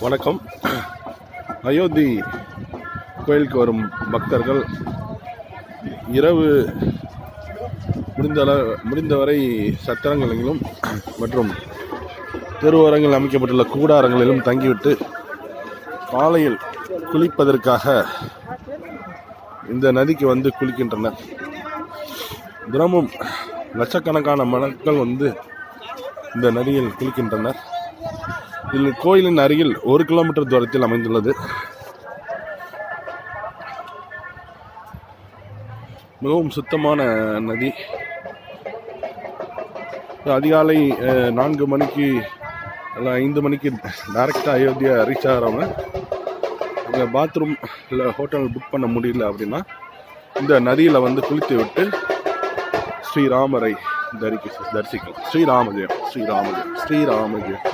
வணக்கம். அயோத்தி கோயிலுக்கு வரும் பக்தர்கள் இரவு முடிந்தவரை சத்திரங்களிலும் மற்றும் தெருவோரங்களில் அமைக்கப்பட்டுள்ள கூடாரங்களிலும் தங்கிவிட்டு காலையில் குளிப்பதற்காக இந்த நதிக்கு வந்து குளிக்கின்றனர். தினமும் லட்சக்கணக்கான மக்கள் வந்து இந்த நதியில் குளிக்கின்றனர். இதில் கோயிலின் அருகில் 1 கிலோமீட்டர் தூரத்தில் அமைந்துள்ளது. மிகவும் சுத்தமான நதி. அதிகாலை 4 மணிக்கு இல்லை 5 மணிக்கு டைரெக்டாக அயோத்தியா ரீச் ஆகிறவங்க அங்கே பாத்ரூம் இல்லை ஹோட்டல் புக் பண்ண முடியல அப்படின்னா இந்த நதியில் வந்து குளித்து விட்டு ஸ்ரீராமரை தரிசிக்கலாம். ஸ்ரீராமஜெயம், ஸ்ரீராமஜெயம், ஸ்ரீராமஜெயம்.